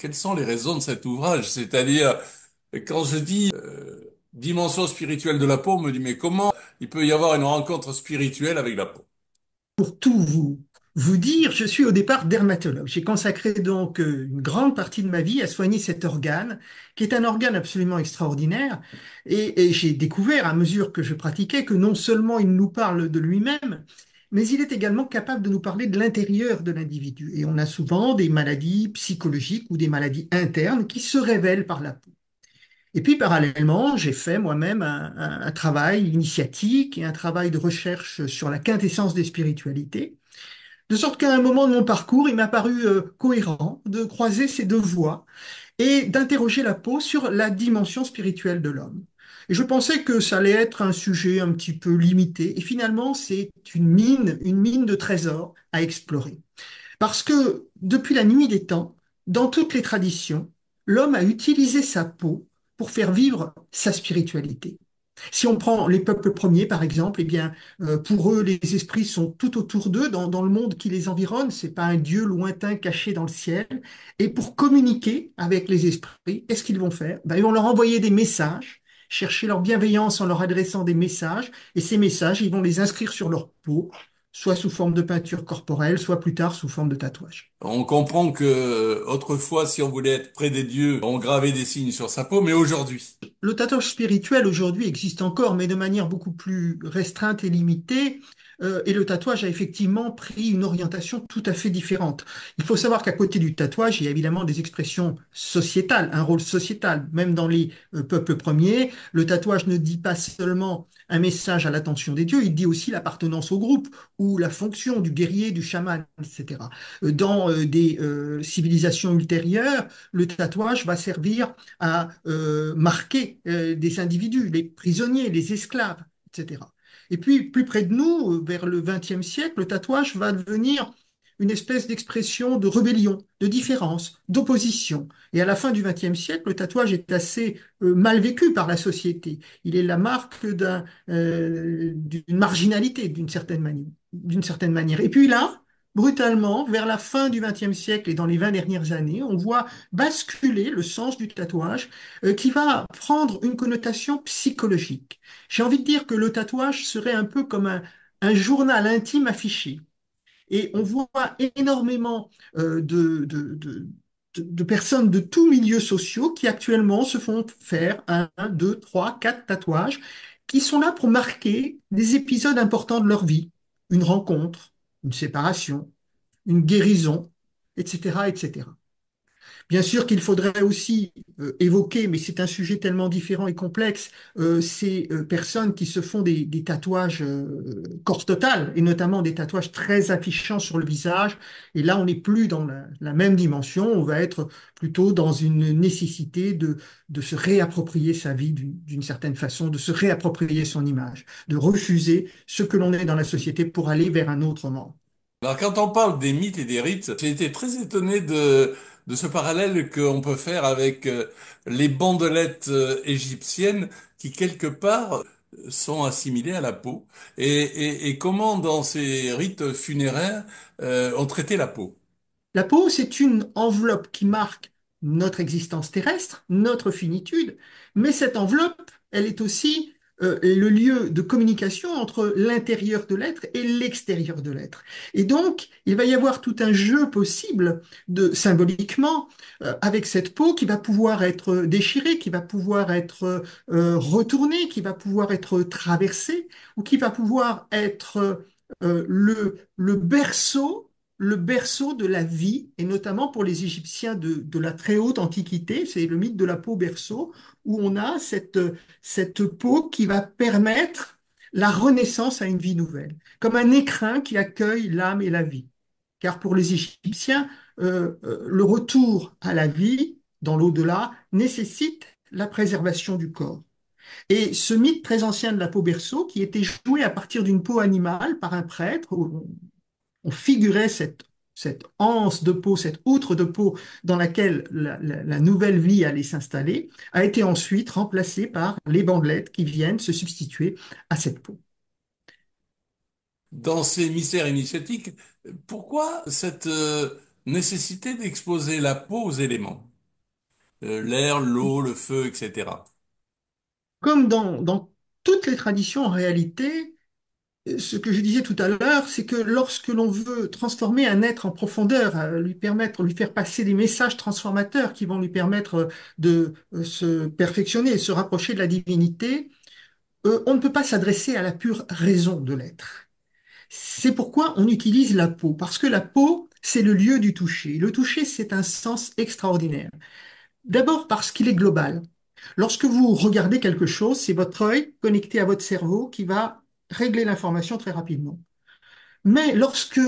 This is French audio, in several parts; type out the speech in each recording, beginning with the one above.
quelles sont les raisons de cet ouvrage? C'est-à-dire, quand je dis dimension spirituelle de la peau, on me dit, mais comment il peut y avoir une rencontre spirituelle avec la peau? Pour tout vous dire, je suis au départ dermatologue. J'ai consacré donc une grande partie de ma vie à soigner cet organe, qui est un organe absolument extraordinaire. Et j'ai découvert, à mesure que je pratiquais, que non seulement il nous parle de lui-même, mais il est également capable de nous parler de l'intérieur de l'individu. Et on a souvent des maladies psychologiques ou des maladies internes qui se révèlent par la peau. Et puis parallèlement, j'ai fait moi-même un travail initiatique et un travail de recherche sur la quintessence des spiritualités. De sorte qu'à un moment de mon parcours, il m'a paru cohérent de croiser ces deux voies et d'interroger la peau sur la dimension spirituelle de l'homme. Et je pensais que ça allait être un sujet un petit peu limité. Et finalement, c'est une mine de trésors à explorer. Parce que depuis la nuit des temps, dans toutes les traditions, l'homme a utilisé sa peau pour faire vivre sa spiritualité. Si on prend les peuples premiers, par exemple, eh bien, pour eux, les esprits sont tout autour d'eux, dans le monde qui les environne. C'est pas un Dieu lointain caché dans le ciel. Et pour communiquer avec les esprits, qu'est-ce qu'ils vont faire? Ben, ils vont leur envoyer des messages, chercher leur bienveillance en leur adressant des messages. Et ces messages, ils vont les inscrire sur leur peau, soit sous forme de peinture corporelle, soit plus tard sous forme de tatouage. On comprend que autrefois, si on voulait être près des dieux, on gravait des signes sur sa peau, mais aujourd'hui, Le tatouage spirituel aujourd'hui existe encore, mais de manière beaucoup plus restreinte et limitée. Et le tatouage a effectivement pris une orientation tout à fait différente. Il faut savoir qu'à côté du tatouage, il y a évidemment des expressions sociétales, un rôle sociétal. Même dans les peuples premiers, le tatouage ne dit pas seulement un message à l'attention des dieux, il dit aussi l'appartenance au groupe ou la fonction du guerrier, du chaman, etc. Dans des civilisations ultérieures, le tatouage va servir à marquer des individus, les prisonniers, les esclaves, etc. Et puis, plus près de nous, vers le XXe siècle, le tatouage va devenir une espèce d'expression de rébellion, de différence, d'opposition. Et à la fin du XXe siècle, le tatouage est assez mal vécu par la société. Il est la marque d'une marginalité, d'une certaine manière. Et puis là, brutalement, vers la fin du XXe siècle et dans les 20 dernières années, on voit basculer le sens du tatouage qui va prendre une connotation psychologique. J'ai envie de dire que le tatouage serait un peu comme un journal intime affiché. Et on voit énormément de personnes de tous milieux sociaux qui actuellement se font faire un, deux, trois, quatre tatouages qui sont là pour marquer des épisodes importants de leur vie. Une rencontre, une séparation, une guérison, etc., etc. Bien sûr qu'il faudrait aussi évoquer, mais c'est un sujet tellement différent et complexe, ces personnes qui se font des tatouages corps total, et notamment des tatouages très affichants sur le visage. Et là, on n'est plus dans la même dimension, on va être plutôt dans une nécessité de se réapproprier sa vie d'une certaine façon, de se réapproprier son image, de refuser ce que l'on est dans la société pour aller vers un autre monde. alors quand on parle des mythes et des rites, j'ai été très étonné de ce parallèle qu'on peut faire avec les bandelettes égyptiennes qui, quelque part, sont assimilées à la peau. Et comment, dans ces rites funéraires, on traitait la peau. La peau, c'est une enveloppe qui marque notre existence terrestre, notre finitude, mais cette enveloppe, elle est aussi le lieu de communication entre l'intérieur de l'être et l'extérieur de l'être. Et donc, il va y avoir tout un jeu possible symboliquement avec cette peau qui va pouvoir être déchirée, qui va pouvoir être retournée, qui va pouvoir être traversée, ou qui va pouvoir être le berceau de la vie, et notamment pour les Égyptiens de la très haute antiquité, c'est le mythe de la peau berceau, où on a cette peau qui va permettre la renaissance à une vie nouvelle, comme un écrin qui accueille l'âme et la vie. Car pour les Égyptiens, le retour à la vie dans l'au-delà nécessite la préservation du corps. Et ce mythe très ancien de la peau berceau, qui était joué à partir d'une peau animale par un prêtre, on figurait cette anse de peau, cette outre de peau dans laquelle la nouvelle vie allait s'installer, a été ensuite remplacée par les bandelettes qui viennent se substituer à cette peau. Dans ces mystères initiatiques, pourquoi cette nécessité d'exposer la peau aux éléments? l'air, l'eau, le feu, etc. Comme dans toutes les traditions, en réalité, ce que je disais tout à l'heure, c'est que lorsque l'on veut transformer un être en profondeur, lui permettre, lui faire passer des messages transformateurs qui vont lui permettre de se perfectionner et se rapprocher de la divinité, on ne peut pas s'adresser à la pure raison de l'être. C'est pourquoi on utilise la peau, parce que la peau, c'est le lieu du toucher. Le toucher, c'est un sens extraordinaire. D'abord parce qu'il est global. Lorsque vous regardez quelque chose, c'est votre œil connecté à votre cerveau qui va régler l'information très rapidement. Mais lorsque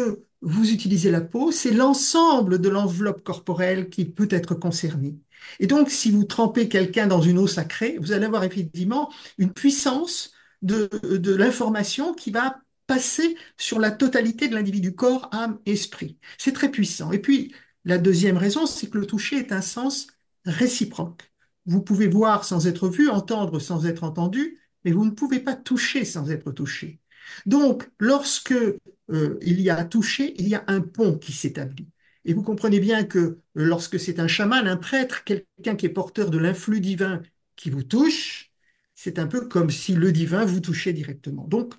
vous utilisez la peau, c'est l'ensemble de l'enveloppe corporelle qui peut être concernée. Et donc, si vous trempez quelqu'un dans une eau sacrée, vous allez avoir effectivement une puissance de l'information qui va passer sur la totalité de l'individu, corps, âme, esprit. C'est très puissant. Et puis, la deuxième raison, c'est que le toucher est un sens réciproque. Vous pouvez voir sans être vu, entendre sans être entendu, mais vous ne pouvez pas toucher sans être touché. Donc, lorsque il y a toucher, il y a un pont qui s'établit. Et vous comprenez bien que lorsque c'est un chaman, un prêtre, quelqu'un qui est porteur de l'influx divin qui vous touche, c'est un peu comme si le divin vous touchait directement. Donc,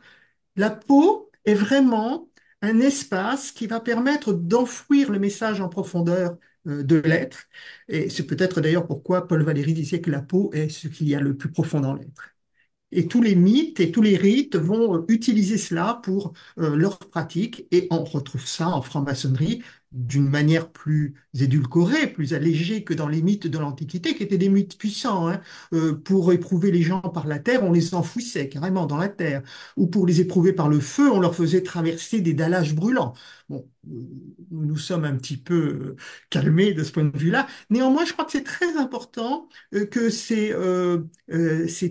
la peau est vraiment un espace qui va permettre d'enfouir le message en profondeur de l'être. Et c'est peut-être d'ailleurs pourquoi Paul Valéry disait que la peau est ce qu'il y a le plus profond dans l'être. Et tous les mythes et tous les rites vont utiliser cela pour leur pratique, et on retrouve ça en franc-maçonnerie d'une manière plus édulcorée, plus allégée que dans les mythes de l'Antiquité, qui étaient des mythes puissants, hein. Pour éprouver les gens par la terre, on les enfouissait carrément dans la terre, ou pour les éprouver par le feu, on leur faisait traverser des dallages brûlants. Bon, nous sommes un petit peu calmés de ce point de vue-là. Néanmoins, je crois que c'est très important que ces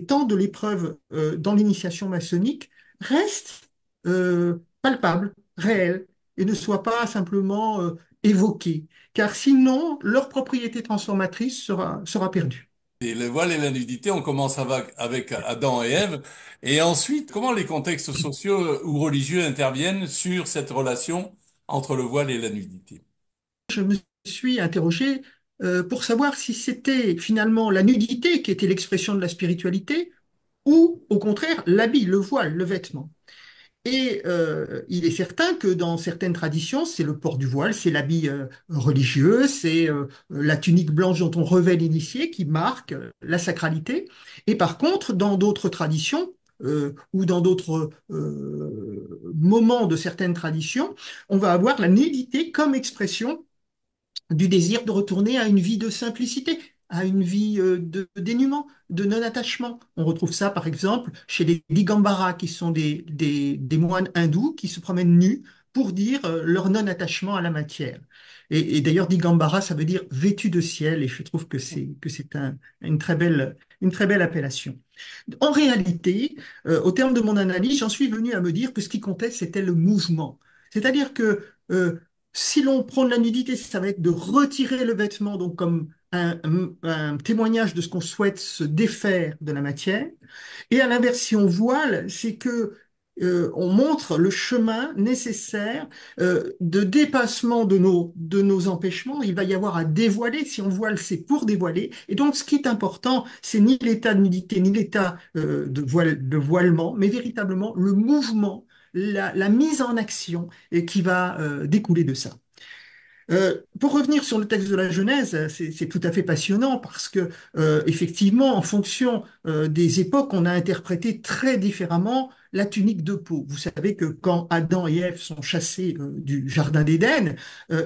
temps de l'épreuve dans l'initiation maçonnique restent palpables, réels, et ne soient pas simplement évoqués, car sinon leur propriété transformatrice sera perdue. Et le voile et la nudité, on commence avec Adam et Ève. Et ensuite, comment les contextes sociaux ou religieux interviennent sur cette relation entre le voile et la nudité? Je me suis interrogé pour savoir si c'était finalement la nudité qui était l'expression de la spiritualité, ou au contraire l'habit, le voile, le vêtement. Et il est certain que dans certaines traditions, c'est le port du voile, c'est l'habit religieux, c'est la tunique blanche dont on revêt l'initié qui marque la sacralité. Et par contre, dans d'autres traditions, ou dans d'autres moments de certaines traditions, on va avoir la nudité comme expression du désir de retourner à une vie de simplicité, à une vie de dénuement, de non-attachement. On retrouve ça, par exemple, chez les Digambara, qui sont des moines hindous qui se promènent nus pour dire leur non-attachement à la matière. Et d'ailleurs, Digambara, ça veut dire vêtu de ciel, et je trouve que c'est une très belle appellation. En réalité, au terme de mon analyse, j'en suis venu à me dire que ce qui comptait, c'était le mouvement. C'est-à-dire que si l'on prône la nudité, ça va être de retirer le vêtement, donc comme un témoignage de ce qu'on souhaite se défaire de la matière. Et à l'inverse, si on voile, c'est que on montre le chemin nécessaire de dépassement de nos empêchements. Il va y avoir à dévoiler. Si on voile, c'est pour dévoiler. Et donc, ce qui est important, c'est ni l'état de nudité, ni l'état de voilement, mais véritablement le mouvement, la mise en action et qui va découler de ça. Pour revenir sur le texte de la Genèse, c'est tout à fait passionnant parce que effectivement, en fonction des époques, on a interprété très différemment la tunique de peau. Vous savez que quand Adam et Ève sont chassés du jardin d'Éden,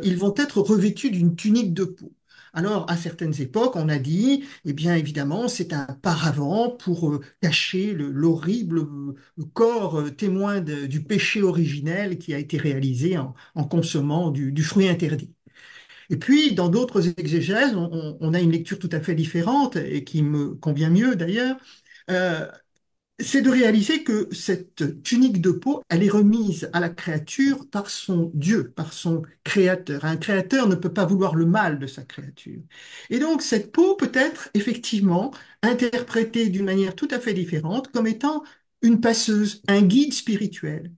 ils vont être revêtus d'une tunique de peau. Alors, à certaines époques, on a dit, eh bien, évidemment, c'est un paravent pour cacher l'horrible corps témoin du péché originel qui a été réalisé en consommant du fruit interdit. Et puis, dans d'autres exégèses, on a une lecture tout à fait différente et qui me convient mieux d'ailleurs. Euh, c'est de réaliser que cette tunique de peau, elle est remise à la créature par son Dieu, par son créateur. Un créateur ne peut pas vouloir le mal de sa créature. Et donc, cette peau peut être effectivement interprétée d'une manière tout à fait différente comme étant une passeuse, un guide spirituel.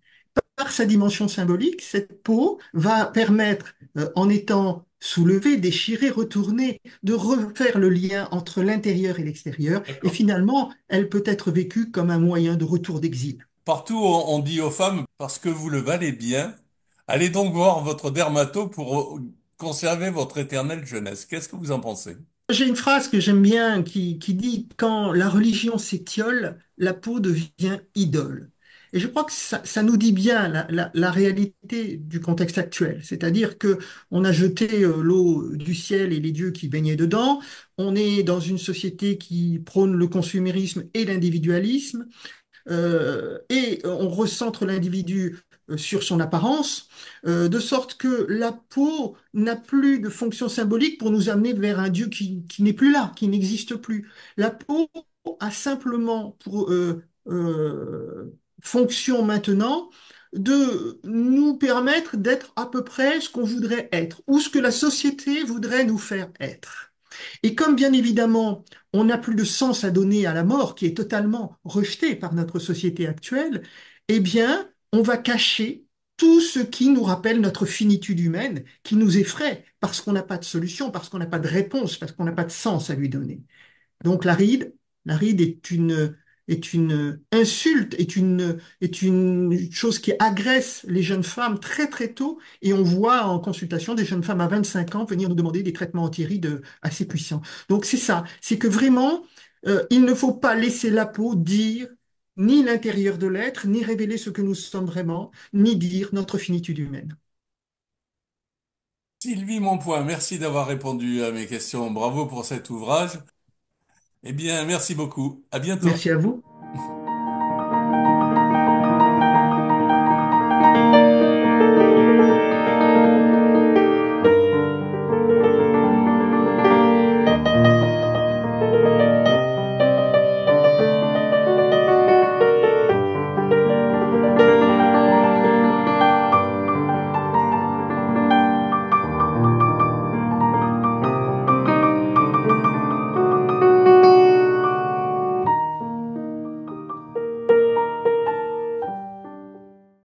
Par sa dimension symbolique, cette peau va permettre, en étant soulever, déchirer, retourner, de refaire le lien entre l'intérieur et l'extérieur. Et D'accord. finalement, elle peut être vécue comme un moyen de retour d'exil. Partout, on dit aux femmes, parce que vous le valez bien, allez donc voir votre dermato pour conserver votre éternelle jeunesse. Qu'est-ce que vous en pensez? J'ai une phrase que j'aime bien qui dit quand la religion s'étiole, la peau devient idole. Et je crois que ça nous dit bien la réalité du contexte actuel. C'est-à-dire que on a jeté l'eau du ciel et les dieux qui baignaient dedans. On est dans une société qui prône le consumérisme et l'individualisme et on recentre l'individu sur son apparence, de sorte que la peau n'a plus de fonction symbolique pour nous amener vers un Dieu qui n'est plus là, qui n'existe plus. La peau a simplement pour fonction maintenant de nous permettre d'être à peu près ce qu'on voudrait être, ou ce que la société voudrait nous faire être. Et comme bien évidemment, on n'a plus de sens à donner à la mort, qui est totalement rejetée par notre société actuelle, eh bien, on va cacher tout ce qui nous rappelle notre finitude humaine, qui nous effraie, parce qu'on n'a pas de solution, parce qu'on n'a pas de réponse, parce qu'on n'a pas de sens à lui donner. Donc la ride est une insulte, est une chose qui agresse les jeunes femmes très très tôt. Et on voit en consultation des jeunes femmes à 25 ans venir nous demander des traitements anti-rides assez puissants. Donc c'est ça, c'est que vraiment, il ne faut pas laisser la peau dire ni l'intérieur de l'être, ni révéler ce que nous sommes vraiment, ni dire notre finitude humaine. Sylvie Monpoint, merci d'avoir répondu à mes questions. Bravo pour cet ouvrage. Eh bien, merci beaucoup. À bientôt. Merci à vous.